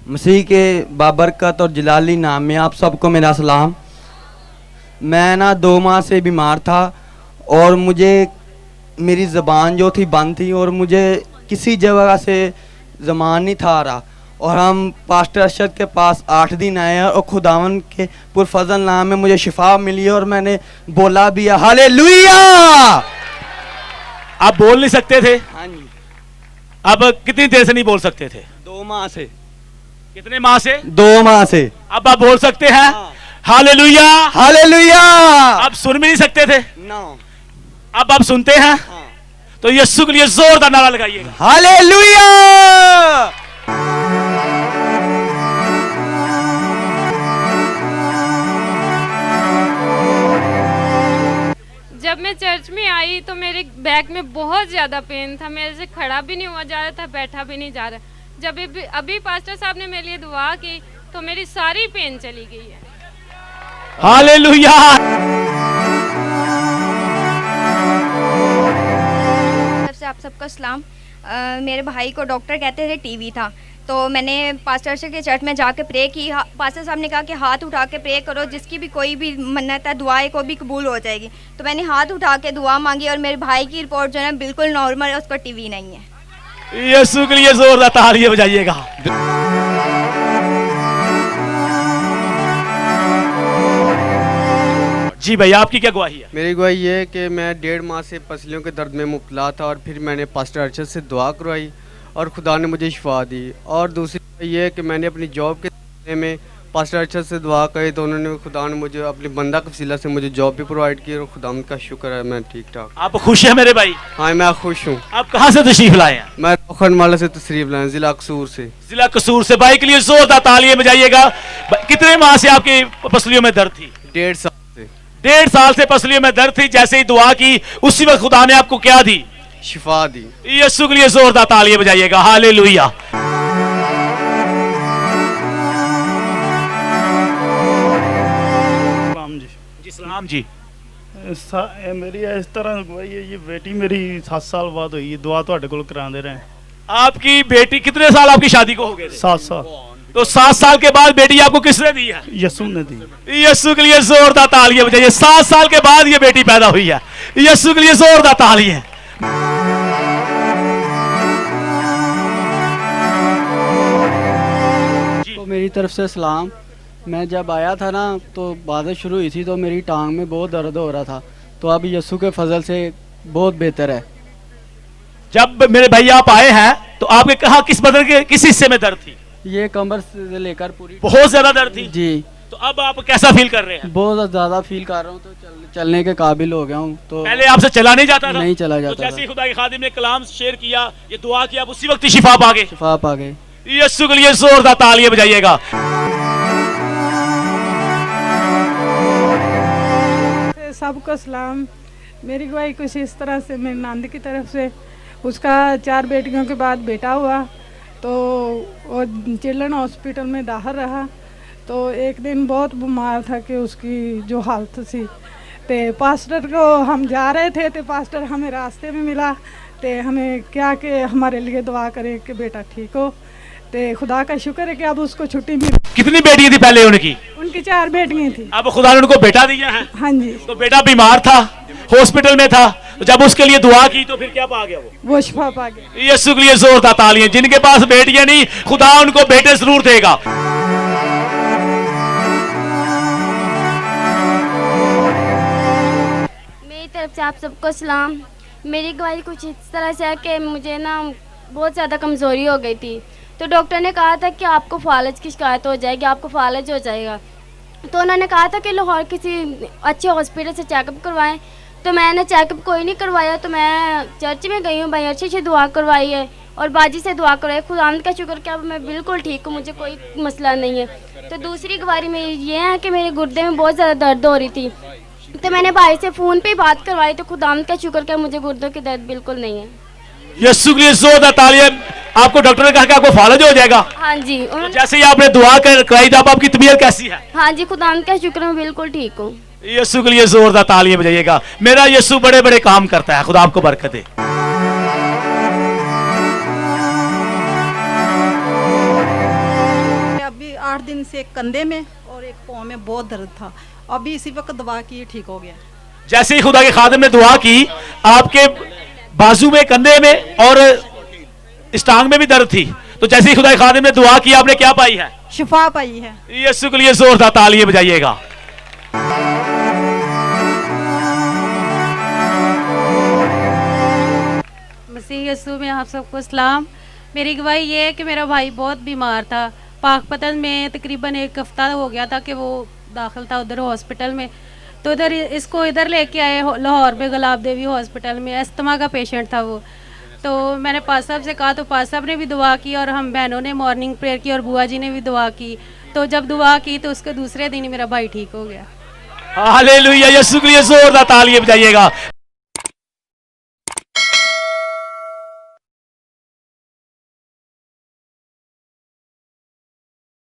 मसीह के बाबरकत और जलाली नाम में आप सबको मेरा सलाम। मैं ना 2 माह से बीमार था और मुझे मेरी ज़बान जो थी बंद थी और मुझे किसी जगह से ज़बान नहीं था आ रहा। और हम पास्टर अरशद के पास 8 दिन आए और खुदावन के पुरफजल नाम में मुझे शिफा मिली और मैंने बोला भी हालेलुया। आप बोल नहीं सकते थे? हाँ जी। अब कितनी देर से नहीं बोल सकते थे? 2 माह से। कितने माह से? 2 माह से। अब आप बोल सकते हैं? हाँ। हालेलुया। हालेलुया। आप सुन भी नहीं सकते थे? नो। अब आप सुनते हैं? हाँ। तो यीशु के लिए जोरदार नारा लगाइएगा। हालेलुया। जब मैं चर्च में आई तो मेरे बैक में बहुत ज़्यादा पेन था, मेरे से खड़ा भी नहीं हुआ जा रहा था, बैठा भी नहीं जा रहा। जब अभी पास्टर साहब ने मेरे लिए दुआ की तो मेरी सारी पेन चली गई है। हालेलुया। से आप सबका सलाम। मेरे भाई को डॉक्टर कहते थे टीवी था, तो मैंने पास्टर से के चर्च में जाके प्रे की। पास्टर साहब ने कहा कि हाथ उठा के प्रे करो, जिसकी भी कोई भी मन्नत है दुआएं को भी कबूल हो जाएगी। तो मैंने हाथ उठा के दुआ मांगी और मेरे भाई की रिपोर्ट जो है बिल्कुल नॉर्मल है, उसको टीवी नहीं है। यीशु के लिए जोरदार तालियां बजाइएगा। जी भाई, आपकी क्या गवाही है? मेरी गवाही ये है कि मैं 1.5 माह से पसलियों के दर्द में मुब्तला था और फिर मैंने पास्टर अरशद से दुआ करवाई और खुदा ने मुझे शिफा दी। और दूसरी ये है कि मैंने अपनी जॉब के सिलसिले में पास्टर अरशद से दुआ करी तो उन्होंने खुदा ने मुझे अपनी बंदा के वसीला से मुझे जॉब भी प्रोवाइड की और खुदा का शुक्र है मैं ठीक ठाक। आप खुश हैं मेरे भाई? हाँ, मैं खुश हूँ। आप कहाँ से तशरीफ लाए हैं? मैं रोखनवाला से तशरीफ लाया, ज़िला कसूर से। जिला कसूर से। भाई के लिए जोरदार तालियां बजाइएगा। कितने माह से आपकी पसलियों में दर्द थी? 1.5 साल से। 1.5 साल से पसलियों में दर्द थी। जैसे ही दुआ की उसी वक्त खुदा ने आपको क्या दी? शिफा दी। यीशु के लिए जोरदार तालियां बजाइएगा। हालेलुया। जी सलाम जी। मेरी इस तरह गवाही है, ये बेटी मेरी 7 साल बाद हुई, दुआ ਤੁਹਾਡੇ ਕੋਲ कराते रहे। आपकी बेटी कितने साल आपकी शादी को हो गए थे? 7 साल। तो 7 साल के बाद बेटी आपको किसने दी है? यीशु ने दी। यीशु के लिए जोरदार तालियां बजाइए। 7 साल के बाद ये बेटी पैदा हुई है। यीशु के लिए जोरदार तालियां। तो मेरी तरफ से सलाम। मैं जब आया था ना तो बारिश शुरू हुई थी तो मेरी टांग में बहुत दर्द हो रहा था, तो अब यीशु के फजल से बहुत बेहतर है। जब मेरे भाई आप आए हैं तो आपके कहा किस बदन के किस हिस्से में दर्द थी? ये कमर से लेकर पूरी बहुत ज्यादा दर्द थी जी। तो अब आप कैसा फील कर रहे हैं? बहुत ज़्यादा फील कर रहा हूँ, तो चलने के काबिल हो गया हूँ। तो पहले आपसे चला नहीं जाता था? नहीं चला तो जाता जैसे ही खुदा के खादिम ने कलाम शेयर किया, ये दुआ की, आप उसी वक्त ही शिफा पा गए। शिफा पा गए। यीशु के लिए जोरदार तालियां बजाइएगा। सबको सलाम। मेरी गवाही कुछ इस तरह से, मेरी नंद की तरफ से, उसका 4 बेटियों के बाद बेटा हुआ तो वो चिल्ड्रन हॉस्पिटल में दाखिल रहा। तो एक दिन बहुत बीमार था कि उसकी जो हालत थी, तो पास्टर को हम जा रहे थे तो पास्टर हमें रास्ते में मिला, तो हमें क्या कि हमारे लिए दुआ करें कि बेटा ठीक हो। तो खुदा का शुक्र है कि अब उसको छुट्टी मिली। कितनी बेटियां थी पहले उनकी? उनकी 4 बेटियां थी। अब खुदा ने उनको बेटा दिया है। हाँ जी। तो बेटा बीमार था, हॉस्पिटल में था, तो जब उसके लिए दुआ की तो फिर क्या पा गया वो शिफा पा गया। यीशु के लिए जोरदार तालियां। जिनके पास बेटियां नहीं, खुदा उनको बेटे जरूर देगा। मेरी तरफ से आप सबको सलाम। मेरी गवाही कुछ इस तरह से है कि मुझे ना बहुत ज़्यादा कमज़ोरी हो गई थी, तो डॉक्टर ने कहा था कि आपको फालज की शिकायत हो जाएगी, आपको फालज हो जाएगा। तो उन्होंने कहा था कि लाहौर किसी अच्छे हॉस्पिटल से चेकअप करवाएं। तो मैंने चेकअप कोई नहीं करवाया, तो मैं चर्च में गई हूँ, भाई अच्छे से दुआ करवाई है और बाजी से दुआ करवाई। खुदावंद का शुक्र कि अब मैं बिल्कुल ठीक हूँ, मुझे कोई मसला नहीं है। तो दूसरी गवाही मेरी ये है कि मेरे गुर्दे में बहुत ज़्यादा दर्द हो रही थी, तो मैंने भाई से फ़ोन पे बात करवाई, तो खुदावंद का शुक्र कि मुझे गुर्दों की दर्द बिल्कुल नहीं है। यीशु के लिए जोरदार तालियां। आपको डॉक्टर ने कहा कि आपको फालज हो जाएगा? हाँ जी। तो जैसे ही आपने दुआ कराई, तो आपकी तबीयत कैसी है? हाँ जी, खुदावंद का शुक्र मैं बिल्कुल ठीक हूँ। यीशु के लिए जोरदार तालियां बजाइएगा। मेरा यीशु बड़े बड़े काम करता है। खुदा आपको बरकत दे। दिन से एक कंधे में और एक पाँव में बहुत दर्द था। अभी इसी वक्त दवा की ठीक हो गया। जैसे ही खुदा के खादिम ने दुआ की, आपके बाजू में, कंधे में और इस टांग में भी दर्द थी, तो जैसे ही खुदा के खादिम ने दुआ की, आपने क्या पाई है? शिफा पाई है। यीशु के लिए जोरदार तालियां बजाइएगा। मसीह यीशु में आप सबको सलाम। मेरी गवाही ये है कि मेरा भाई बहुत बीमार था। पाकपतन में तकरीबन एक हफ्ता हो गया था कि वो दाखिल था उधर हॉस्पिटल में। तो इधर इसको इधर लेके आए लाहौर में गुलाब देवी हॉस्पिटल में। अस्थमा का पेशेंट था वो। तो मैंने पास साहब से कहा, तो पास साहब ने भी दुआ की और हम बहनों ने मॉर्निंग प्रेयर की और बुआ जी ने भी दुआ की। तो जब दुआ की तो उसके दूसरे दिन ही मेरा भाई ठीक हो गया। हालेलुया, यीशु के लिए जोरदार तालियां बजाइएगा।